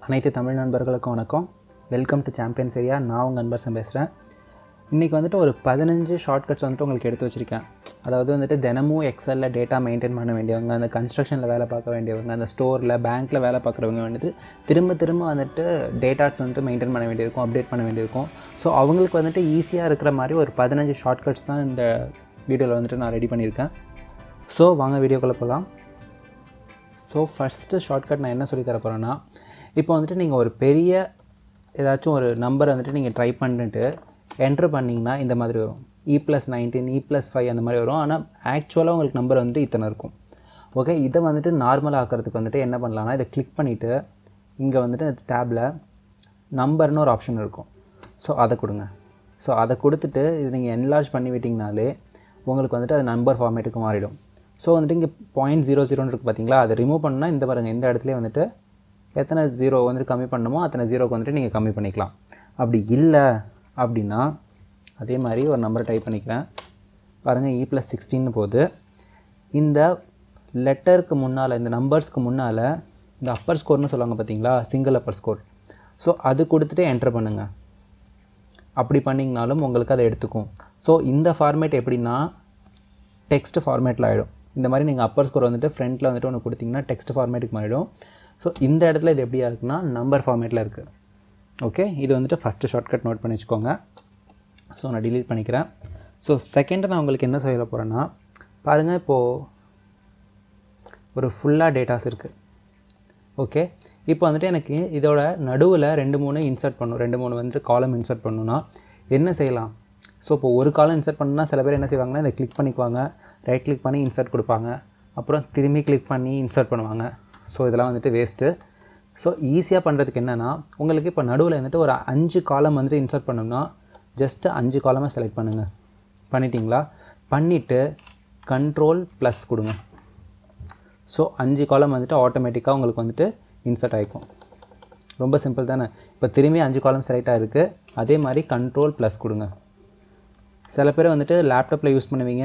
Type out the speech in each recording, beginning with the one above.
அனைத்து தமிழ் நண்பர்களுக்கும் வணக்கம். Welcome to champions area. நான் உங்கள் அன்பரசன் பேசுகிறேன். இன்றைக்கி வந்துட்டு ஒரு 15 ஷார்ட்கட்ஸ் வந்துட்டு உங்களுக்கு எடுத்து வச்சுருக்கேன். அதாவது வந்துட்டு தினமும் எக்ஸலில் டேட்டா மெயின்டைன் பண்ண வேண்டியவங்க, அந்த கன்ஸ்ட்ரக்ஷனில் வேலை பார்க்க வேண்டியவங்க, அந்த ஸ்டோரில் பேங்க்கில் வேலை பார்க்குறவங்க வந்துட்டு திரும்ப வந்துட்டு டேட்டாஸ் வந்துட்டு மெயின்டைன் பண்ண வேண்டியிருக்கும், அப்டேட் பண்ண வேண்டியிருக்கும். ஸோ அவங்களுக்கு வந்துட்டு ஈஸியாக இருக்கிற மாதிரி ஒரு 15 ஷார்ட்கட்ஸ் தான் இந்த வீடியோவில் வந்துட்டு நான் ரெடி பண்ணியிருக்கேன். ஸோ வாங்க வீடியோக்குள்ளே போகலாம். ஸோ ஃபஸ்ட்டு ஷார்ட்கட் நான் என்ன சொல்லி தர போகிறேன்னா, இப்போ வந்துட்டு நீங்கள் ஒரு பெரிய ஏதாச்சும் ஒரு நம்பரை வந்துட்டு நீங்கள் ட்ரை பண்ணிட்டு என்ட்ரு பண்ணிங்கன்னா இந்த மாதிரி வரும். E+19, E+5 அந்த மாதிரி வரும். ஆனால் ஆக்சுவலாக உங்களுக்கு நம்பர் வந்துட்டு இத்தனை இருக்கும். ஓகே, இதை வந்துட்டு நார்மல் ஆக்கிறதுக்கு வந்துட்டு என்ன பண்ணலான்னா, இதை கிளிக் பண்ணிவிட்டு இங்கே வந்துட்டு டேப்பில் நம்பர்னு ஒரு ஆப்ஷன் இருக்கும். ஸோ அதை கொடுங்க. ஸோ அதை கொடுத்துட்டு இது நீங்கள் என்லார்ஜ் பண்ணி விட்டிங்கனாலே உங்களுக்கு வந்துட்டு அது நம்பர் ஃபார்மேட்டுக்கு மாறிடும். ஸோ வந்துட்டு இங்கே 0.00 இருக்குது பார்த்தீங்களா, அதை ரிமூவ் பண்ணால் இந்த பாருங்கள், இந்த இடத்துல வந்துட்டு எத்தனை ஜீரோ வந்துட்டு கம்மி பண்ணணுமோ அத்தனை ஜீரோக்கு வந்துட்டு நீங்கள் கம்மி பண்ணிக்கலாம். அப்படி இல்லை அப்படின்னா அதே மாதிரி ஒரு நம்பரை டைப் பண்ணிக்கிறேன் பாருங்கள், E+16 போகுது. இந்த லெட்டருக்கு முன்னால், இந்த நம்பர்ஸ்க்கு முன்னால் இந்த அப்பர் ஸ்கோர்னு சொல்லுவாங்க பார்த்தீங்களா, சிங்கிள் அப்பர் ஸ்கோர். ஸோ அது கொடுத்துட்டு என்ட்ரு பண்ணுங்கள். அப்படி பண்ணிங்கனாலும் உங்களுக்கு அதை எடுத்துக்கும். ஸோ இந்த ஃபார்மேட் எப்படின்னா டெக்ஸ்ட் ஃபார்மேட்டில் ஆகிடும். இந்த மாதிரி நீங்கள் அப்பர் ஸ்கோர் வந்துட்டு ஃப்ரண்ட்டில் வந்துட்டு ஒன்று கொடுத்தீங்கன்னா டெக்ஸ்ட் ஃபார்மேட்டுக்கு மாறிடும். ஸோ இந்த இடத்துல இது எப்படியா இருக்குன்னா நம்பர் ஃபார்மேட்டில் இருக்குது. ஓகே, இது வந்துட்டு ஃபஸ்ட்டு ஷார்ட்கட் நோட் பண்ணி வச்சுக்கோங்க. ஸோ நான் டிலீட் பண்ணிக்கிறேன். ஸோ செகண்டு நான் உங்களுக்கு என்ன சொல்ல போகிறேன்னா, பாருங்கள், இப்போது ஒரு ஃபுல்லாக டேட்டாஸ் இருக்குது. ஓகே, இப்போ வந்துட்டு எனக்கு இதோட நடுவில் 2-3 இன்சர்ட் பண்ணணும், 2-3 வந்துட்டு காலம் இன்சர்ட் பண்ணணுன்னா என்ன செய்யலாம்? ஸோ இப்போ ஒரு காலம் இன்சர்ட் பண்ணணுன்னா சில பேர் என்ன செய்வாங்கன்னா, இதை கிளிக் பண்ணிக்குவாங்க, ரைட் கிளிக் பண்ணி இன்சர்ட் கொடுப்பாங்க, அப்புறம் திரும்பி கிளிக் பண்ணி இன்சர்ட் பண்ணுவாங்க. ஸோ இதெல்லாம் வந்துட்டு வேஸ்ட்டு. ஸோ ஈஸியாக பண்ணுறதுக்கு என்னென்னா, உங்களுக்கு இப்போ நடுவில் வந்துட்டு ஒரு 5 காலம் வந்துட்டு இன்சர்ட் பண்ணணும்னா ஜஸ்ட்டு 5 காலமாக செலக்ட் பண்ணுங்கள். பண்ணிட்டீங்களா? பண்ணிவிட்டு Ctrl+ கொடுங்க. ஸோ 5 காலம் வந்துட்டு ஆட்டோமேட்டிக்காக உங்களுக்கு வந்துட்டு இன்சர்ட் ஆகிக்கும். ரொம்ப சிம்பிள் தானே. இப்போ திரும்பி 5 காலம் செலக்ட் ஆகிருக்கு. அதே மாதிரி Ctrl+ கொடுங்க. சில பேர் வந்துட்டு லேப்டாப்பில் யூஸ் பண்ணுவீங்க,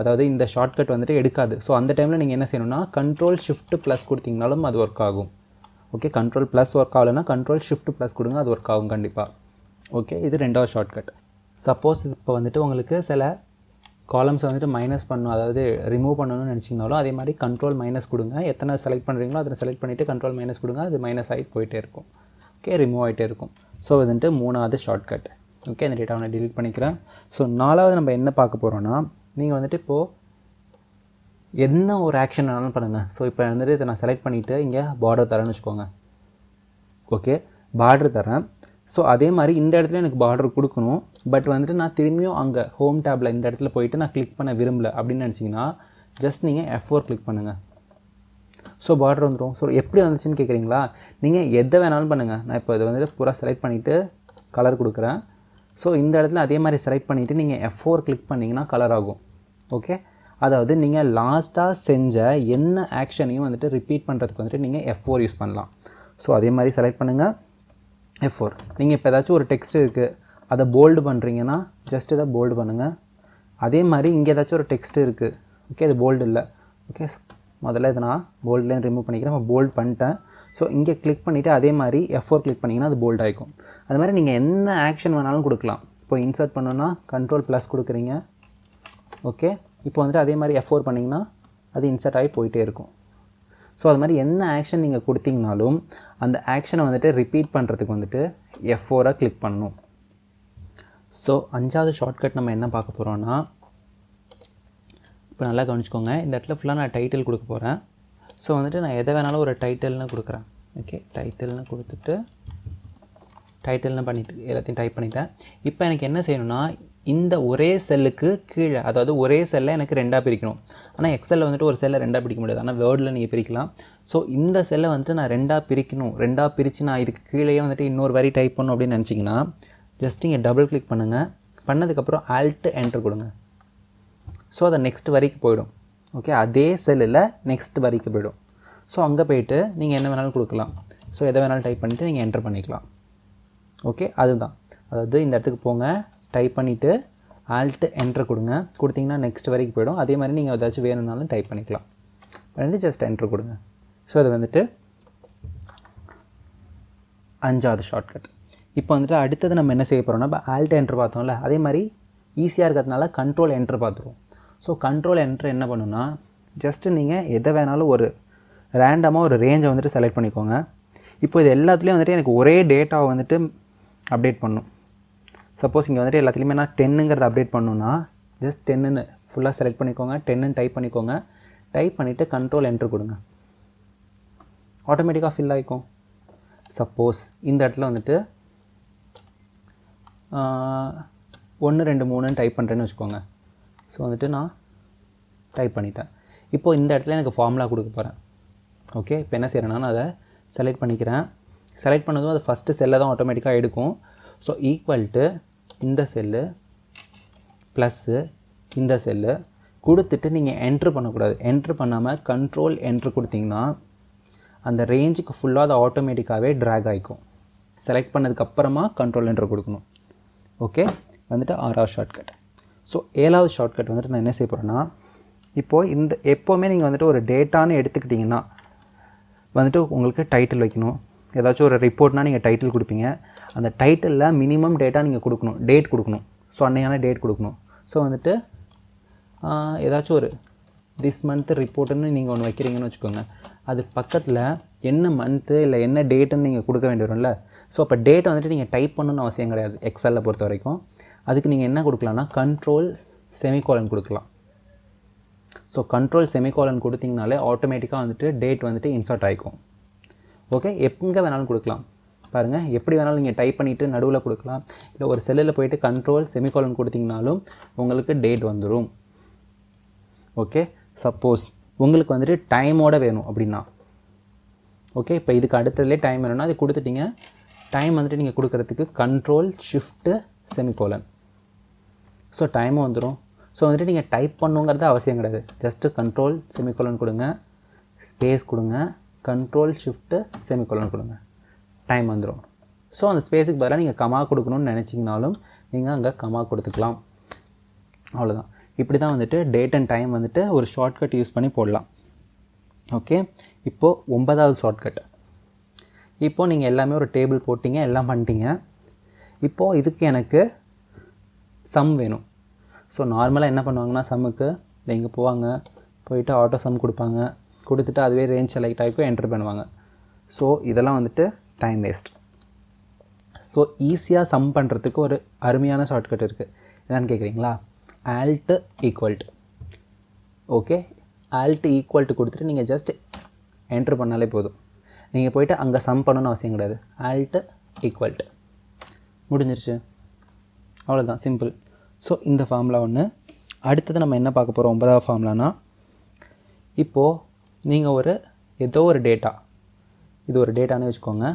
அதாவது இந்த ஷார்ட்கட் வந்துட்டு எடுக்காது. ஸோ அந்த டைமில் நீங்கள் என்ன செய்யணும்னா Ctrl+Shift+ கொடுத்தீங்கனாலும் அது ஒர்க் ஆகும். ஓகே, Ctrl+ ஒர்க் ஆகலைன்னா Ctrl+Shift+ கொடுங்க, அது ஒர்க் ஆகும் கண்டிப்பாக. ஓகே, இது ரெண்டாவது ஷார்ட்கட். சப்போஸ் இப்போ வந்துட்டு உங்களுக்கு சில காலம்ஸை வந்துட்டு மைனஸ் பண்ணணும், அதாவது ரிமூவ் பண்ணணும்னு நினச்சிங்கனாலும் அதே மாதிரி Ctrl- கொடுங்க. எத்தனை செலக்ட் பண்ணுறீங்களோ அதை செலக்ட் பண்ணிவிட்டு Ctrl- கொடுங்க. அது மைனஸ் ஆகிட்டு போயிட்டே இருக்கும். ஓகே, ரிமூவ் ஆகிட்டே இருக்கும். ஸோ வந்துட்டு மூணாவது ஷார்ட்கட். ஓகே, இந்த டேட்டாவை நான் டிலீட் பண்ணிக்கிறேன். ஸோ நாலாவது நம்ம என்ன பார்க்க போகிறோன்னா, நீங்கள் வந்துட்டு இப்போது என்ன ஒரு ஆக்ஷன் வேணாலும் பண்ணுங்கள். ஸோ இப்போ வந்துட்டு இதை நான் செலக்ட் பண்ணிவிட்டு இங்கே பார்டர் தரேன்னு வச்சுக்கோங்க. ஓகே, பார்டர் தரேன். ஸோ அதே மாதிரி இந்த இடத்துல எனக்கு பார்டர் கொடுக்கணும். பட் வந்துட்டு நான் திரும்பியும் அங்கே ஹோம் டேப்பில் இந்த இடத்துல போயிட்டு நான் கிளிக் பண்ண விரும்பல அப்படின்னு நினச்சிங்கன்னா ஜஸ்ட் நீங்கள் F4 கிளிக் பண்ணுங்கள். ஸோ பார்டர் வந்துடும். ஸோ எப்படி வந்துச்சுன்னு கேட்குறீங்களா? நீங்கள் எதை வேணாலும் பண்ணுங்கள். நான் இப்போ இதை வந்துட்டு பூரா செலக்ட் பண்ணிவிட்டு கலர் கொடுக்குறேன். ஸோ இந்த இடத்துல அதே மாதிரி செலக்ட் பண்ணிவிட்டு நீங்கள் F4 கிளிக் பண்ணிங்கன்னா கலர் ஆகும். ஓகே, அதாவது நீங்கள் லாஸ்ட்டாக செஞ்ச என்ன ஆக்ஷனையும் வந்துட்டு ரிப்பீட் பண்ணுறதுக்கு வந்துட்டு நீங்கள் F4 யூஸ் பண்ணலாம். ஸோ அதே மாதிரி செலக்ட் பண்ணுங்கள், F4. நீங்கள் இப்போ ஏதாச்சும் ஒரு டெக்ஸ்ட் இருக்குது, அதை போல்டு பண்ணுறீங்கன்னா ஜஸ்ட் இதை போல்டு பண்ணுங்கள். அதே மாதிரி இங்கே ஏதாச்சும் ஒரு டெக்ஸ்ட் இருக்குது, ஓகே, இது போல்டு இல்லை. ஓகே, முதல்ல இதை நான் போல்ட்லேருந்து ரிமூவ் பண்ணிக்கிறேன். நான் போல்டு பண்ணிட்டேன். ஸோ இங்கே கிளிக் பண்ணிவிட்டு அதே மாதிரி F4 கிளிக் பண்ணிங்கன்னா அது போல்ட் ஆகிக்கும். அது மாதிரி நீங்கள் என்ன ஆக்ஷன் வேணாலும் கொடுக்கலாம். இப்போ இன்சர்ட் பண்ணணுன்னா Ctrl+ கொடுக்குறீங்க. ஓகே, இப்போ வந்துட்டு அதே மாதிரி F4 பண்ணிங்கன்னா அது இன்சர்ட் ஆகி போயிட்டே இருக்கும். ஸோ அது மாதிரி என்ன ஆக்ஷன் நீங்கள் கொடுத்தீங்கனாலும் அந்த ஆக்ஷனை வந்துட்டு ரிப்பீட் பண்ணுறதுக்கு வந்துட்டு F4 கிளிக் பண்ணணும். ஸோ அஞ்சாவது ஷார்ட்கட் நம்ம என்ன பார்க்க போகிறோன்னா, இப்போ நல்லா கவனிச்சுக்கோங்க. இந்த இடத்துல ஃபுல்லாக நான் டைட்டில் கொடுக்க போகிறேன். ஸோ வந்துட்டு நான் எதை வேணாலும் ஒரு டைட்டில்னு கொடுக்குறேன். ஓகே, டைட்டில்னு கொடுத்துட்டு டைட்டில்னு பண்ணிட்டு எல்லாத்தையும் டைப் பண்ணிட்டேன். இப்போ எனக்கு என்ன செய்யணும்னா, இந்த ஒரே செல்லுக்கு கீழே, அதாவது ஒரே செல்லை எனக்கு 2ஆக பிரிக்கணும். ஆனால் எக்ஸலில் வந்துட்டு ஒரு செல்லை 2ஆக பிரிக்க முடியாது, ஆனால் வேர்டில் நீங்கள் பிரிக்கலாம். ஸோ இந்த செல்லை வந்துட்டு நான் 2ஆக பிரிக்கணும். 2ஆக பிரித்து நான் இதுக்கு கீழே வந்துட்டு இன்னொரு வரி டைப் பண்ணணும் அப்படின்னு நினச்சிங்கன்னா ஜஸ்ட் இங்கே டபுள் கிளிக் பண்ணுங்கள். பண்ணதுக்கப்புறம் Alt-Enter கொடுங்க. ஸோ அதை நெக்ஸ்ட் வரிக்கு போயிடும். ஓகே, அதே செல்லில் நெக்ஸ்ட் வரிக்கு போய்டும். ஸோ அங்கே போய்ட்டு நீங்கள் என்ன வேணாலும் கொடுக்கலாம். ஸோ எதை வேணாலும் டைப் பண்ணிவிட்டு நீங்கள் என்டர் பண்ணிக்கலாம். ஓகே, அதுதான். அதாவது இந்த இடத்துக்கு போங்க, டைப் பண்ணிவிட்டு Alt-Enter கொடுங்க. கொடுத்தீங்கன்னா நெக்ஸ்ட் வரைக்கும் போய்டும். அதே மாதிரி நீங்கள் ஏதாச்சும் வேணும்னாலும் டைப் பண்ணிக்கலாம். பண்ணிட்டு ஜஸ்ட் என்ட்ரு கொடுங்க. ஸோ அது வந்துட்டு அஞ்சாவது ஷார்ட்கட். இப்போ வந்துட்டு அடுத்தது நம்ம என்ன செய்ய போகிறோம்னா, இப்போ ஆல்ட் என்ட்ரு பார்த்தோம்ல, அதே மாதிரி ஈஸியாக இருக்கிறதுனால கண்ட்ரோல் என்ட்ரு பார்த்துருவோம். ஸோ கண்ட்ரோல் என்ட்ரு என்ன பண்ணுன்னா, ஜஸ்ட்டு நீங்கள் எதை வேணாலும் ஒரு ரேண்டமாக ஒரு ரேஞ்சை வந்துட்டு செலக்ட் பண்ணிக்கோங்க. இப்போ இது எல்லாத்துலேயும் வந்துட்டு எனக்கு ஒரே டேட்டாவை வந்துட்டு அப்டேட் பண்ணணும். சப்போஸ் இங்கே வந்துட்டு எல்லாத்துலேயுமே நான் 10ங்கிறத அப்டேட் பண்ணணுன்னா ஜஸ்ட் 10ன்னு ஃபுல்லாக செலக்ட் பண்ணிக்கோங்க, 10ன்னு டைப் பண்ணிக்கோங்க. டைப் பண்ணிவிட்டு கண்ட்ரோல் என்ட்ரு கொடுங்க. ஆட்டோமேட்டிக்காக ஃபில் ஆகிக்கும். சப்போஸ் இந்த இடத்துல வந்துட்டு 1 2 3ன்னு டைப் பண்ணுறேன்னு வச்சுக்கோங்க. ஸோ வந்துட்டு நான் டைப் பண்ணிட்டேன். இப்போது இந்த இடத்துல எனக்கு ஃபார்முலா கொடுக்க போகிறேன். ஓகே, இப்போ என்ன செய்கிறேன்னா, நான் அதை செலக்ட் பண்ணிக்கிறேன். செலக்ட் பண்ணதும் அது ஃபஸ்ட்டு செல்லை தான் ஆட்டோமேட்டிக்காக எடுக்கும். ஸோ ஈக்குவல் டு இந்த செல்லு ப்ளஸ்ஸு இந்த செல்லு கொடுத்துட்டு நீங்கள் என்ட்ரு பண்ணக்கூடாது. என்ட்ரு பண்ணாமல் கண்ட்ரோல் என்ட்ரு கொடுத்தீங்கன்னா அந்த ரேஞ்சுக்கு ஃபுல்லாக அது ஆட்டோமேட்டிக்காகவே ட்ராக் ஆகிக்கும். செலக்ட் பண்ணதுக்கப்புறமா கண்ட்ரோல் என்ட்ரு கொடுக்கணும். ஓகே, வந்துட்டு 6வது ஷார்ட்கட். ஸோ 7வது ஷார்ட்கட் வந்துட்டு நான் என்ன செய்ய போகிறேன்னா, இப்போது இந்த எப்போவுமே நீங்கள் வந்துட்டு ஒரு டேட்டான்னு எடுத்துக்கிட்டிங்கன்னா வந்துட்டு உங்களுக்கு டைட்டில் வைக்கணும். ஏதாச்சும் ஒரு ரிப்போர்ட்னால் நீங்கள் டைட்டில் கொடுப்பீங்க. அந்த டைட்டிலில் மினிமம் டேட்டா நீங்கள் கொடுக்கணும், டேட் கொடுக்கணும். ஸோ அன்னையான டேட் கொடுக்கணும். ஸோ வந்துட்டு ஏதாச்சும் ஒரு திஸ் மந்த் ரிப்போர்ட்டுன்னு நீங்கள் ஒன்று வைக்கிறீங்கன்னு வச்சுக்கோங்க. அது பக்கத்தில் என்ன மந்த்து இல்லை என்ன டேட்டுன்னு நீங்கள் கொடுக்க வேண்டி வரும்ல. ஸோ அப்போ டேட்டை வந்துட்டு நீங்கள் டைப் பண்ணணும்னு அவசியம் கிடையாது எக்ஸலில் பொறுத்த வரைக்கும். அதுக்கு நீங்கள் என்ன கொடுக்கலாம்னா கண்ட்ரோல் செமிகோலன் கொடுக்கலாம். ஸோ கண்ட்ரோல் செமிகோலன் கொடுத்தீங்கனாலே ஆட்டோமேட்டிக்காக வந்துட்டு டேட் வந்துட்டு இன்சர்ட் ஆகிக்கும். ஓகே, எங்கே வேணாலும் கொடுக்கலாம். பாருங்கள், எப்படி வேணாலும் நீங்கள் டைப் பண்ணிவிட்டு நடுவில் கொடுக்கலாம். இல்லை ஒரு செல்லில் போயிட்டு கண்ட்ரோல் செமிகோலன் கொடுத்தீங்கனாலும் உங்களுக்கு டேட் வந்துடும். ஓகே, சப்போஸ் உங்களுக்கு வந்துட்டு டைமோட வேணும் அப்படின்னா, ஓகே, இப்போ இதுக்கு அடுத்ததுலேயே டைம் வேணும்னா அது கொடுத்துட்டீங்க. டைம் வந்துட்டு நீங்கள் கொடுக்குறதுக்கு கண்ட்ரோல் ஷிஃப்ட்டு செமிகோலன். ஸோ டைமும் வந்துடும். ஸோ வந்துட்டு நீங்கள் டைப் பண்ணுங்கிறது அவசியம் கிடையாது. ஜஸ்ட்டு கண்ட்ரோல் செமிகோலன் கொடுங்க, ஸ்பேஸ் கொடுங்க, கண்ட்ரோல் ஷிஃப்ட்டு செமிகோலன் கொடுங்க, டைம் வந்துடும். ஸோ அந்த ஸ்பேஸுக்கு பதிலாக நீங்கள் கமா கொடுக்கணும்னு நினச்சிங்கனாலும் நீங்கள் அங்கே கமா கொடுத்துக்கலாம். அவ்வளோதான். இப்படி தான் வந்துட்டு டேட் அண்ட் டைம் வந்துட்டு ஒரு ஷார்ட்கட் யூஸ் பண்ணி போடலாம். ஓகே, இப்போது 9வது ஷார்ட்கட். இப்போது நீங்கள் எல்லாமே ஒரு டேபிள் போட்டிங்க, எல்லாம் பண்ணிட்டீங்க. இப்போது இதுக்கு எனக்கு சம் வேணும். ஸோ நார்மலாக என்ன பண்ணுவாங்கன்னா, சம்முக்கு இங்கே போவாங்க, போயிட்டு ஆட்டோ சம் கொடுப்பாங்க, கொடுத்துட்டு அதுவே ரேஞ்ச் செலக்ட் ஆகிக்கும், என்ட்ரு பண்ணுவாங்க. ஸோ இதெல்லாம் வந்துட்டு டைம் வேஸ்ட். ஸோ ஈஸியாக சம் பண்ணுறதுக்கு ஒரு அருமையான ஷார்ட்கட் இருக்குது. என்னென்னு கேட்குறீங்களா? Alt equal to. Okay, alt equal to கொடுத்துட்டு நீங்கள் ஜஸ்ட் என்ட்ரு பண்ணாலே போதும். நீங்கள் போய்ட்டு அங்கே சம் பண்ணணும்னு அவசியம் கிடையாது. ஆல்ட்டு ஈக்குவல்ட்டு முடிஞ்சிருச்சு. அவ்வளோதான், சிம்பிள். ஸோ இந்த ஃபார்முலா ஒன்று. அடுத்தது நம்ம என்ன பார்க்க போகிறோம் 9வது ஃபார்முலானா, இப்போது நீங்கள் ஏதோ ஒரு டேட்டா, இது ஒரு டேட்டான்னு வச்சுக்கோங்க.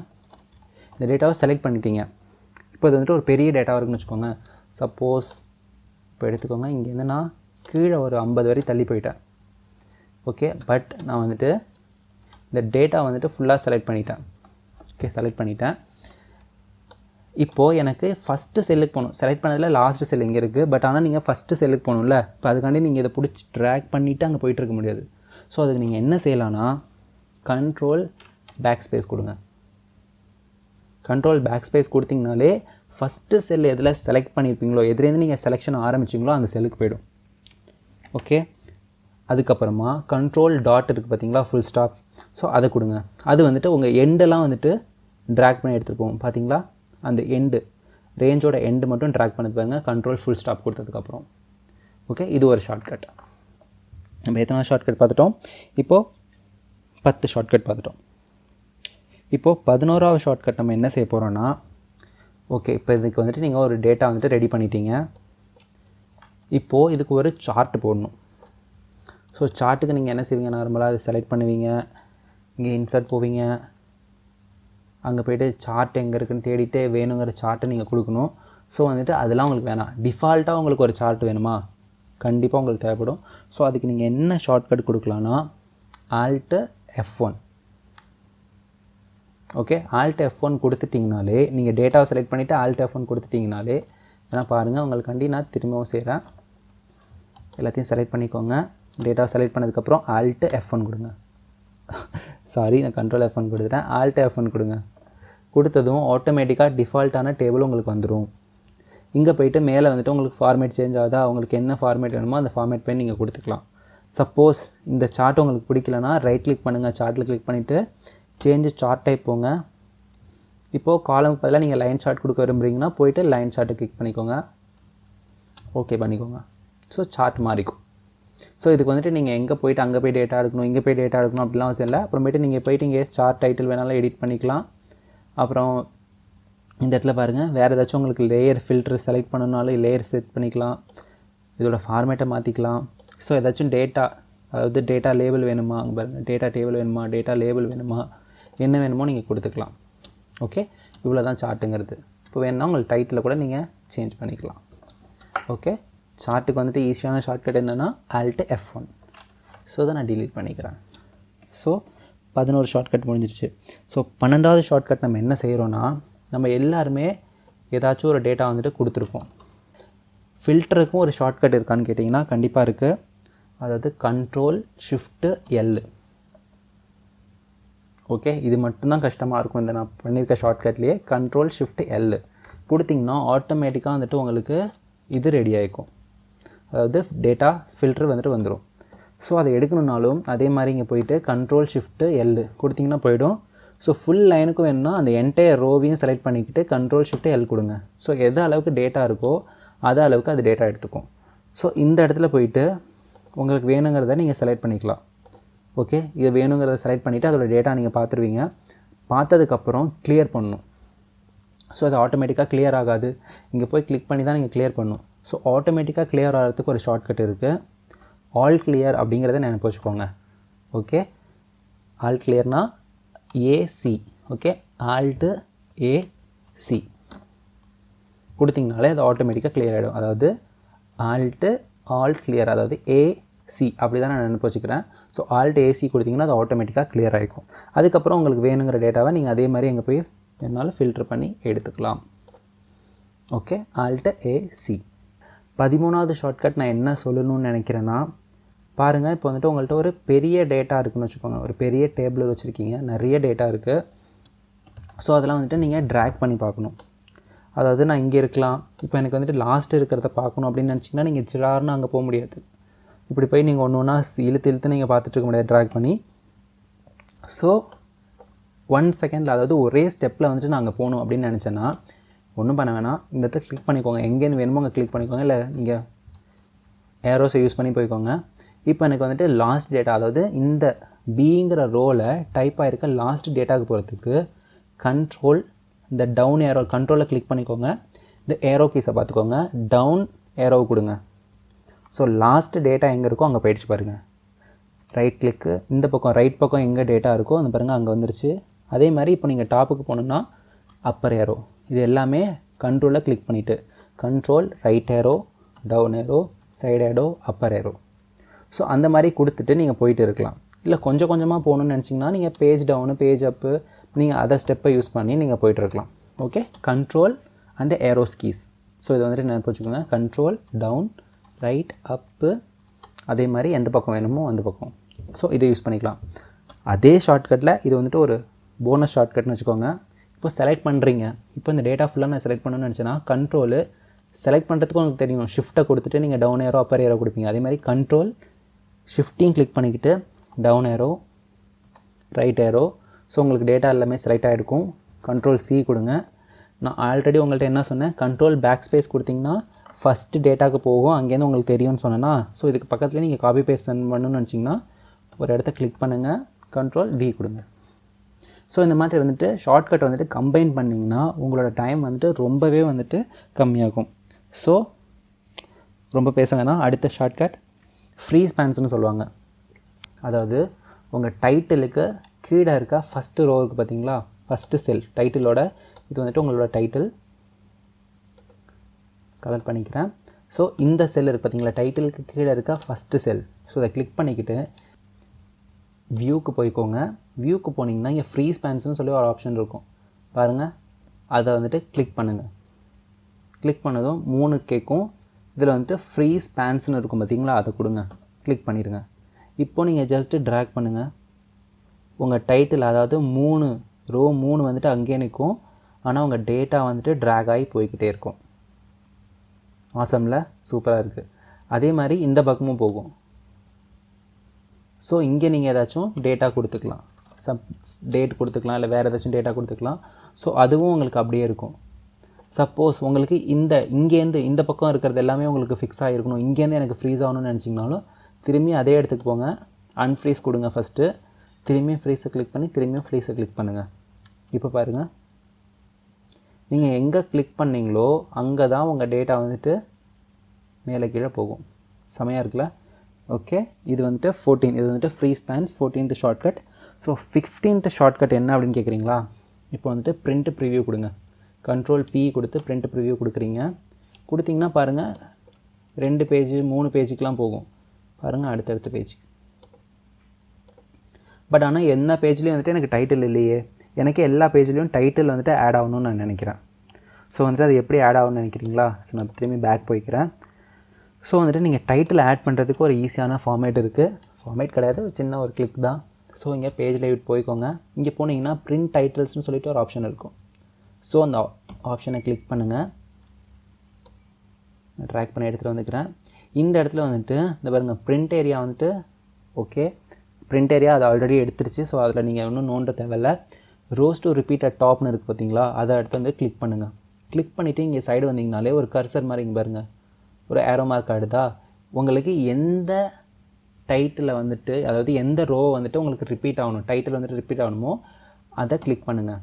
இந்த டேட்டாவை செலக்ட் பண்ணிட்டீங்க. இப்போ இது வந்துட்டு ஒரு பெரிய டேட்டாவாக இருக்குன்னு வச்சுக்கோங்க. சப்போஸ் இப்போ எடுத்துக்கோங்க, இங்கேருந்து நான் கீழே ஒரு 50 வரை தள்ளி போயிட்டேன். ஓகே, பட் நான் வந்துட்டு இந்த டேட்டா வந்துட்டு ஃபுல்லாக செலக்ட் பண்ணிட்டேன். ஓகே, செலக்ட் பண்ணிட்டேன். இப்போது எனக்கு ஃபஸ்ட்டு செல்லுக்கு போகணும். செலக்ட் பண்ணதில் லாஸ்ட்டு செல் இங்கே இருக்குது. பட் ஆனால் நீங்கள் ஃபஸ்ட்டு செல்லுக்கு போகணும்ல. இப்போ அதுக்காண்டி நீங்கள் இதை பிடிச்சி ட்ராக் பண்ணிவிட்டு அங்கே போயிட்டுருக்க முடியாது. ஸோ அதுக்கு நீங்கள் என்ன செய்யலான்னா, கண்ட்ரோல் பேக் ஸ்பேஸ் கொடுங்க. கண்ட்ரோல் பேக் ஸ்பேஸ் கொடுத்தீங்கனாலே ஃபஸ்ட்டு செல் எதில் செலக்ட் பண்ணியிருப்பீங்களோ, எதுலேருந்து நீங்கள் செலெக்ஷன் ஆரம்பிச்சிங்களோ அந்த செல்லுக்கு போய்டும். ஓகே, அதுக்கப்புறமா கண்ட்ரோல் டாட் இருக்குது பார்த்தீங்களா, ஃபுல் ஸ்டாப். ஸோ அதை கொடுங்க. அது வந்துட்டு உங்கள் எண்டெல்லாம் வந்துட்டு ட்ராக் பண்ணி எடுத்துகிட்டு போகும். பார்த்தீங்களா, அந்த எண்டு ரேஞ்சோட எண்டு மட்டும் ட்ராக் பண்ணது பாருங்கள், கண்ட்ரோல் ஃபுல் ஸ்டாப் கொடுத்ததுக்கப்புறம். ஓகே, இது ஒரு ஷார்ட்கட். நம்ம எத்தனை ஷார்ட்கட் பார்த்துட்டோம்? இப்போது 10 ஷார்ட்கட் பார்த்துட்டோம். இப்போது 11வது ஷார்ட்கட் நம்ம என்ன செய்ய போகிறோன்னா, ஓகே, இப்போ இதுக்கு வந்துட்டு நீங்கள் ஒரு டேட்டா வந்துட்டு ரெடி பண்ணிட்டீங்க. இப்போது இதுக்கு ஒரு சார்ட் போடணும். ஸோ சார்ட்டுக்கு நீங்கள் என்ன செய்வீங்க, நார்மலாக அதை செலக்ட் பண்ணுவீங்க, இங்கே இன்சர்ட் போவீங்க, அங்கே போய்ட்டு சார்ட் எங்கே இருக்குன்னு தேடிட்டு வேணுங்கிற சார்ட்டை நீங்கள் கொடுக்கணும். ஸோ வந்துட்டு அதெல்லாம் உங்களுக்கு வேணாம். டிஃபால்ட்டாக உங்களுக்கு ஒரு சார்ட் வேணுமா, கண்டிப்பாக உங்களுக்கு தேவைப்படும். ஸோ அதுக்கு நீங்கள் என்ன ஷார்ட்கட் கொடுக்கலான்னா, alt F1. Okay, alt F1 கொடுத்துட்டிங்கனாலே, நீங்கள் டேட்டாவை செலக்ட் பண்ணிவிட்டு ஆல்ட் F1 கொடுத்துட்டிங்கனாலே, ஏன்னா பாருங்கள் உங்களுக்காண்டி நான் திரும்பவும் செய்கிறேன். எல்லாத்தையும் செலக்ட் பண்ணிக்கோங்க. டேட்டாவை செலக்ட் பண்ணதுக்கப்புறம் ஆல்ட் F1 கொடுங்க. சாரி, நான் கண்ட்ரோல் F1 கொடுத்துட்டேன். ஆல்ட் F1 கொடுங்க. கொடுத்ததும் ஆட்டோமேட்டிக்காக டிஃபால்ட்டான டேபிள் உங்களுக்கு வந்துடும். இங்கே போய்ட்டு மேலே வந்துட்டு உங்களுக்கு ஃபார்மேட் சேஞ்ச் ஆகுதா, உங்களுக்கு என்ன ஃபார்மேட் வேணுமோ அந்த ஃபார்மேட் பண்ணி நீங்கள் கொடுத்துக்கலாம். சப்போஸ் இந்த சார்ட் உங்களுக்கு பிடிக்கலனா ரைட் கிளிக் பண்ணுங்கள், சார்ட்டில் கிளிக் பண்ணிவிட்டு சேஞ்சு சார்ட் டைப் போங்க. இப்போது காலமுக்கு பதிலாக நீங்கள் லைன் சார்ட் கொடுக்க விரும்புகிறீங்கன்னா போய்ட்டு லைன் சார்ட்டை கிளிக் பண்ணிக்கோங்க, ஓகே பண்ணிக்கோங்க. So chart மாறிக்கும். ஸோ இதுக்கு வந்துட்டு நீங்கள் எங்கே போய்ட்டு அங்கே போய் டேட்டா எடுக்கணும், இங்கே போய் டேட்டா எடுக்கணும் அப்படிலாம் அவசியம் இல்லை. அப்புறமேட்டு நீங்கள் போய்ட்டு இங்கே சார்ட் டைட்டில் வேணாலும் எடிட் பண்ணிக்கலாம். அப்புறம் இந்த இடத்துல பாருங்கள், வேறு ஏதாச்சும் உங்களுக்கு லேயர் ஃபில்டர் செலக்ட் பண்ணணுனாலும் லேயர் செட் பண்ணிக்கலாம், இதோட ஃபார்மேட்டை மாற்றிக்கலாம். ஸோ ஏதாச்சும் டேட்டா, அதாவது டேட்டா லேபிள் வேணுமா, அங்கே பாருங்கள் டேட்டா டேபிள் வேணுமா, டேட்டா லேபிள் வேணுமா, என்ன வேணுமோ நீங்கள் கொடுத்துக்கலாம். ஓகே, இவ்வளோ தான் சார்ட்டுங்கிறது. இப்போ வேணும்னா உங்களுக்கு டைட்டில் கூட நீங்கள் சேஞ்ச் பண்ணிக்கலாம். ஓகே, சார்ட்டுக்கு வந்துட்டு ஈஸியான ஷார்ட்கட் என்னென்னா Alt F1. ஸோ அதை நான் டிலீட் பண்ணிக்கிறேன். ஸோ 11 ஷார்ட்கட் முடிஞ்சிருச்சு. ஸோ 12வது ஷார்ட்கட் நம்ம என்ன செய்கிறோன்னா, நம்ம எல்லாருமே ஏதாச்சும் ஒரு டேட்டா வந்துட்டு கொடுத்துருப்போம். ஃபில்டருக்கும் ஒரு ஷார்ட்கட் இருக்கான்னு கேட்டிங்கன்னா கண்டிப்பாக இருக்குது. அதாவது Ctrl+Shift+L. ஓகே, இது மட்டும்தான் கஷ்டமாக இருக்கும் இந்த நான் பண்ணியிருக்க ஷார்ட்கட்லேயே. Ctrl+Shift+L கொடுத்திங்கன்னா ஆட்டோமேட்டிக்காக வந்துட்டு உங்களுக்கு இது ரெடி ஆகிக்கும். அதாவது டேட்டா ஃபில்டர் வந்துட்டு வந்துடும். ஸோ அதை எடுக்கணுன்னாலும் அதே மாதிரி இங்கே போயிட்டு Ctrl+Shift+L கொடுத்திங்கன்னா போயிடும். ஸோ ஃபுல் லைனுக்கும் வேணும்னா அந்த என்டையர் ரோவையும் செலக்ட் பண்ணிக்கிட்டு Ctrl+Shift+L கொடுங்க. ஸோ எது அளவுக்கு டேட்டா இருக்கோ அது அளவுக்கு அது டேட்டா எடுத்துக்கும். ஸோ இந்த இடத்துல போயிட்டு உங்களுக்கு வேணுங்கிறத நீங்கள் செலக்ட் பண்ணிக்கலாம். ஓகே, இது வேணுங்கிறத செலக்ட் பண்ணிவிட்டு அதோட டேட்டா நீங்கள் பார்த்துருவீங்க. பார்த்ததுக்கப்புறம் கிளியர் பண்ணணும். ஸோ அது ஆட்டோமேட்டிக்காக கிளியர் ஆகாது, இங்கே போய் கிளிக் பண்ணி தான் நீங்கள் கிளியர் பண்ணணும். ஸோ ஆட்டோமேட்டிக்காக கிளியர் ஆகிறதுக்கு ஒரு ஷார்ட்கட் இருக்குது, ஆல் கிளியர் அப்படிங்கிறத நினைப்பு வச்சுக்கோங்க. ஓகே, ஆல் கிளியர்னா AC. ஓகே, Alt AC கொடுத்திங்கனாலே அது ஆட்டோமேட்டிக்காக கிளியர் ஆகிடும். அதாவது ஆல் கிளியர், அதாவது AC அப்படி தான் நான் நினைப்பு வச்சுக்கிறேன். ஸோ Alt AC கொடுத்திங்கன்னா அது ஆட்டோமேட்டிக்காக கிளியர் ஆகிக்கும். அதுக்கப்புறம் உங்களுக்கு வேணுங்கிற டேட்டாவை நீங்கள் அதே மாதிரி எங்கே போய் வேணாலும் ஃபில்டர் பண்ணி எடுத்துக்கலாம். Okay, Alt AC. 13வது ஷார்ட்கட் நான் என்ன சொல்லணும்னு நினைக்கிறேன்னா, பாருங்கள், இப்போ வந்துட்டு உங்கள்கிட்ட ஒரு பெரிய டேட்டா இருக்குதுன்னு வச்சுக்கோங்க. ஒரு பெரிய டேபிள் வச்சுருக்கீங்க, நிறைய டேட்டா இருக்குது. ஸோ அதெல்லாம் வந்துட்டு நீங்கள் ட்ராக் பண்ணி பார்க்கணும். அதாவது நான் இங்கே இருக்கலாம், இப்போ எனக்கு வந்துட்டு லாஸ்ட் இருக்கிறத பார்க்கணும் அப்படின்னு நினச்சிங்கன்னா நீங்கள் சிலார்னு அங்கே போக முடியாது. இப்படி போய் நீங்கள் ஒன்று ஒன்றா இழுத்து நீங்கள் பார்த்துட்டு இருக்க முடியாது ட்ராக் பண்ணி. ஸோ 1 செகண்டில், அதாவது ஒரே ஸ்டெப்பில் வந்துட்டு நான் அங்கே போகணும் அப்படின்னு நினச்சேன்னா ஒன்றும் பண்ண வேணாம், இந்த இடத்துல கிளிக் பண்ணிக்கோங்க. எங்கேருந்து வேணுமோ அங்கே கிளிக் பண்ணிக்கோங்க, இல்லை இங்கே ஏரோஸை யூஸ் பண்ணி போய்க்கோங்க. இப்போ எனக்கு வந்துட்டு லாஸ்ட் டேட்டா, அதாவது இந்த பிங்கிற ரோவில் டைப் ஆகிருக்க லாஸ்ட் டேட்டாவுக்கு போகிறதுக்கு கண்ட்ரோல், இந்த டவுன் ஏரோ கண்ட்ரோலில் கிளிக் பண்ணிக்கோங்க. இந்த ஏரோ கீஸை பார்த்துக்கோங்க, டவுன் ஏரோ கொடுங்க. ஸோ லாஸ்ட் டேட்டா எங்கே இருக்கோ அங்கே போயிடுச்சு பாருங்கள். ரைட் கிளிக்கு, இந்த பக்கம் ரைட் பக்கம் எங்கே டேட்டா இருக்கோ அந்த பாருங்கள் அங்கே வந்துருச்சு. அதே மாதிரி இப்போ நீங்கள் டாப்புக்கு போகணுன்னா அப்பர் ஏரோ, இது எல்லாமே கண்ட்ரோலில் கிளிக் பண்ணிவிட்டு control right arrow, down arrow, side arrow, upper arrow. So அந்த மாதிரி கொடுத்துட்டு நீங்கள் போயிட்டு இருக்கலாம். இல்லை கொஞ்சம் கொஞ்சமாக போகணுன்னு நினச்சிங்கன்னா நீங்கள் பேஜ் டவுனு பேஜ் அப்பு நீங்கள் அதை ஸ்டெப்பை யூஸ் பண்ணி நீங்கள் போயிட்டு இருக்கலாம். ஓகே, கண்ட்ரோல் அந்த ஏரோஸ் கீஸ். ஸோ இதை வந்துட்டு நினைப்பு வச்சுக்கோங்க, கண்ட்ரோல் டவுன் ரைட் அப்பு, அதே மாதிரி எந்த பக்கம் வேணுமோ அந்த பக்கம். ஸோ இதை யூஸ் பண்ணிக்கலாம். அதே ஷார்ட்கட்டில் இது வந்துட்டு ஒரு போனஸ் ஷார்ட்கட்னு வச்சுக்கோங்க. இப்போ செலக்ட் பண்ணுறீங்க, இப்போ இந்த டேட்டா ஃபுல்லாக நான் செலக்ட் பண்ணணும்னு நினச்சேன்னா கண்ட்ரோலு செலக்ட் பண்ணுறதுக்கு உங்களுக்கு தெரியும், ஷிஃப்ட்டை கொடுத்துட்டு நீங்கள் டவுன் ஏரோ அப்பர் ஏரோ கொடுப்பீங்க. அதே மாதிரி கண்ட்ரோல் ஷிஃப்டிங் கிளிக் பண்ணிக்கிட்டு down arrow right arrow. So உங்களுக்கு டேட்டா எல்லாமே செலக்ட் ஆகிருக்கும். கண்ட்ரோல் C கொடுங்க. நான் ஆல்ரெடி உங்கள்கிட்ட என்ன சொன்னேன், கண்ட்ரோல் பேக் ஸ்பேஸ் கொடுத்திங்கன்னா ஃபஸ்ட்டு டேட்டாவுக்கு போகும், அங்கேருந்து உங்களுக்கு தெரியும்னு சொன்னேன்னா. ஸோ இதுக்கு பக்கத்தில் நீங்கள் காப்பி பேஸ்ட் சென்ட் பண்ணணும்னு நினச்சிங்கன்னா ஒரு இடத்த கிளிக் பண்ணுங்கள், கண்ட்ரோல் V கொடுங்க. ஸோ இந்த மாதிரி வந்துட்டு ஷார்ட்கட் வந்துட்டு கம்பைன் பண்ணிங்கன்னா உங்களோட டைம் வந்துட்டு ரொம்பவே வந்துட்டு கம்மியாகும். ஸோ ரொம்ப பேச வேணாம். அடுத்த ஷார்ட்கட் ஃப்ரீ ஸ்பேன்ஸ்னு சொல்லுவாங்க. அதாவது உங்கள் டைட்டிலுக்கு கீழே இருக்க ஃபஸ்ட்டு ரோ இருக்குது பார்த்தீங்களா, ஃபஸ்ட்டு செல் டைட்டிலோட, இது வந்துட்டு உங்களோட டைட்டில். கலர் பண்ணிக்கிறேன். ஸோ இந்த செல் இருக்குது பார்த்தீங்களா, டைட்டிலுக்கு கீழே இருக்க ஃபஸ்ட்டு செல். ஸோ அதை கிளிக் பண்ணிக்கிட்டு வியூக்கு போய்க்கோங்க. வியூக்கு போனீங்கன்னா இங்கே ஃப்ரீ ஸ்பேன்ஸ்னு சொல்லி ஒரு ஆப்ஷன் இருக்கும் பாருங்கள், அதை வந்துட்டு கிளிக் பண்ணுங்கள். கிளிக் பண்ணதும் 3 கேட்கும். இதில் வந்துட்டு ஃப்ரீ ஸ்பேன்ஸ்னு இருக்கும் பார்த்தீங்களா, அதை கொடுங்க, கிளிக் பண்ணிடுங்க. இப்போ நீங்கள் ஜஸ்ட்டு ட்ராக் பண்ணுங்கள். உங்கள் டைட்டில், அதாவது 3 ரோ 3 வந்துட்டு அங்கேயே நிற்கும், ஆனால் உங்கள் டேட்டா வந்துட்டு ட்ராக் ஆகி போய்கிட்டே இருக்கும். ஆசம்ல, சூப்பராக இருக்குது. அதே மாதிரி இந்த பக்கமும் போகும். ஸோ இங்கே நீங்கள் ஏதாச்சும் டேட்டா கொடுத்துக்கலாம், டேட் கொடுத்துக்கலாம், இல்லை வேறு ஏதாச்சும் டேட்டா கொடுத்துக்கலாம். ஸோ அதுவும் உங்களுக்கு அப்படியே இருக்கும். சப்போஸ் உங்களுக்கு இங்கேருந்து இந்த பக்கம் இருக்கிறது எல்லாமே உங்களுக்கு ஃபிக்ஸ் ஆகிருக்கணும், இங்கேருந்து எனக்கு ஃப்ரீஸ் ஆகணும்னு நினச்சிங்கனாலும் திரும்பி அதே இடத்துக்கு போங்க, அன்ஃப்ரீஸ் கொடுங்க ஃபஸ்ட்டு, திரும்பியும் ஃப்ரீஸை கிளிக் பண்ணி திரும்பியும் ஃப்ரீஸை கிளிக் பண்ணுங்கள். இப்போ பாருங்கள், நீங்கள் எங்கே கிளிக் பண்ணிங்களோ அங்கே தான் உங்கள் டேட்டா வந்துட்டு மேலே கீழே போகும். செமையாக இருக்குல்ல? ஓகே, இது வந்துட்டு 14, இது வந்துட்டு free spans 14th shortcut. So 15th shortcut என்ன அப்படின்னு கேட்குறீங்களா? இப்போ வந்துட்டு பிரிண்ட் ப்ரிவ்யூ கொடுங்க. Ctrl P கொடுத்து பிரிண்ட் ப்ரிவ்யூ கொடுக்குறீங்க. கொடுத்தீங்கன்னா பாருங்கள் 2 பேஜ் 3 பேஜுக்கெலாம் போகும். பாருங்கள் அடுத்தடுத்த பேஜ். பட் ஆனால் என்ன பேஜ்லேயும் வந்துட்டு எனக்கு டைட்டில் இல்லையே, எனக்கு எல்லா பேஜ்லேயும் டைட்டில் வந்துட்டு ஆட் ஆகணும்னு நான் நினைக்கிறேன். ஸோ வந்துட்டு அது எப்படி ஆட் ஆகணும்னு நினைக்கிறீங்களா? ஸோ நான் திரும்பி பேக் போய்க்கிறேன். ஸோ வந்துட்டு நீங்கள் டைட்டில் ஆட் பண்ணுறதுக்கு ஒரு ஈஸியான ஃபார்மேட் இருக்குது. ஃபார்மேட் கிடையாது, ஒரு சின்ன ஒரு கிளிக் தான். ஸோ இங்கே பேஜ் லேஅவுட் போய்க்கோங்க. இங்கே போனீங்கன்னா பிரிண்ட் டைட்டில்ஸ்னு சொல்லிட்டு ஒரு ஆப்ஷன் இருக்கும். ஸோ அந்த ஆப்ஷனை கிளிக் பண்ணுங்கள். ட்ராக் பண்ணி எடுத்துகிட்டு வந்துக்கிறேன். இந்த இடத்துல வந்துட்டு இந்த பாருங்கள் பிரிண்ட் ஏரியா வந்துட்டு ஓகே, பிரிண்ட் ஏரியா அது ஆல்ரெடி எடுத்துருச்சு. ஸோ அதில் நீங்கள் இன்னும் நோண்ட தேவையில்லை. ரோஸ் டு ரிப்பீட் அட் டாப்னு இருக்குது பார்த்தீங்களா, அதை அடுத்து வந்து கிளிக் பண்ணுங்கள். கிளிக் பண்ணிவிட்டு இங்கே சைடு வந்தீங்கனாலே ஒரு கர்சர் மாதிரி இங்கே பாருங்கள் ஒரு ஏரோ மார்க் ஆடுதா. உங்களுக்கு எந்த டைட்டில் வந்துட்டு, அதாவது எந்த ரோ வந்துட்டு உங்களுக்கு ரிப்பீட் ஆகணும், டைட்டில் வந்துட்டு ரிப்பீட் ஆகணுமோ அதை கிளிக் பண்ணுங்கள்.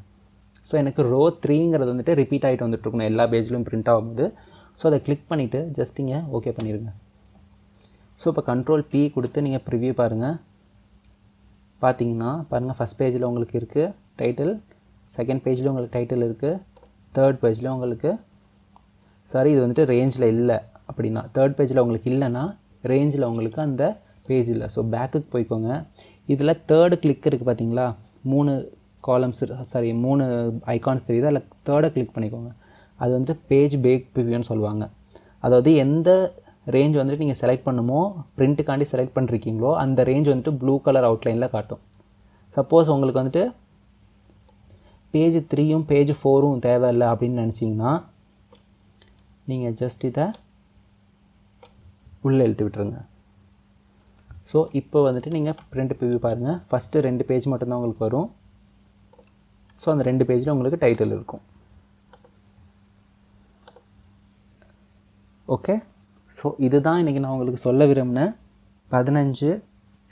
ஸோ எனக்கு ரோ 3ங்கிறது வந்துட்டு ரிப்பீட் ஆகிட்டு வந்துட்டுருக்கணும் எல்லா பேஜ்லையும் பிரிண்ட் ஆகும்போது. ஸோ அதை கிளிக் பண்ணிவிட்டு ஜஸ்ட் இங்கே ஓகே பண்ணிடுங்க. ஸோ இப்போ Ctrl P கொடுத்து நீங்கள் ப்ரிவ்யூ பாருங்கள். பார்த்தீங்கன்னா பாருங்கள், ஃபஸ்ட் பேஜில் உங்களுக்கு இருக்குது டைட்டில், செகண்ட் பேஜில் உங்களுக்கு டைட்டில் இருக்குது, தேர்ட் பேஜில் உங்களுக்கு சாரி இது வந்துட்டு ரேஞ்சில் இல்லை அப்படின்னா, தேர்ட் பேஜில் உங்களுக்கு இல்லைன்னா ரேஞ்சில் உங்களுக்கு அந்த பேஜ் இல்லை. ஸோ பேக்குக்கு போய்க்கோங்க. இதில் தேர்டு கிளிக் இருக்குது பார்த்தீங்களா, 3 காலம்ஸ் சாரி 3 ஐகான்ஸ் தெரியுது, அதில் தேர்டை கிளிக் பண்ணிக்கோங்க. அது வந்துட்டு பேஜ் பேக் ப்ரிவ்யூன்னு சொல்லுவாங்க. அதாவது எந்த ரேஞ்ச் வந்துட்டு நீங்கள் செலக்ட் பண்ணுமோ, பிரிண்ட்டுக்காண்டி செலக்ட் பண்ணிருக்கீங்களோ அந்த ரேஞ்ச் வந்துட்டு ப்ளூ கலர் அவுட்லைனில் காட்டும். சப்போஸ் உங்களுக்கு வந்துட்டு பேஜ் 3யும் பேஜ் 4ம் தேவையில்லை அப்படின்னு நினச்சிங்கன்னா நீங்கள் ஜஸ்ட் இதை உள்ளே இழுத்து விட்டுருங்க. ஸோ இப்போ வந்துட்டு நீங்கள் பிரிண்ட் ப்ரிவ்யூ பாருங்கள். ஃபஸ்ட்டு 2 பேஜ் மட்டும்தான் உங்களுக்கு வரும். ஸோ அந்த 2 பேஜில் உங்களுக்கு டைட்டில் இருக்கும். ஓகே, ஸோ இதுதான் இன்றைக்கி நான் உங்களுக்கு சொல்ல விரும்பினேன் 15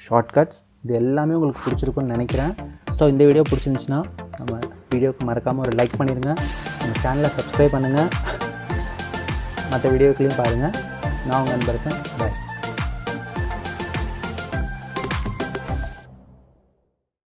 ஷார்ட்கட்ஸ். இது எல்லாமே உங்களுக்கு பிடிச்சிருக்குன்னு நினைக்கிறேன். ஸோ இந்த வீடியோ பிடிச்சிருந்துச்சின்னா நம்ம வீடியோவுக்கு மறக்காமல் ஒரு லைக் பண்ணிடுங்க, நம்ம சேனலை சப்ஸ்கிரைப் பண்ணுங்கள், மற்ற வீடியோக்களையும் பாருங்கள். நான் உங்கள் அன்பரசன். பாய்.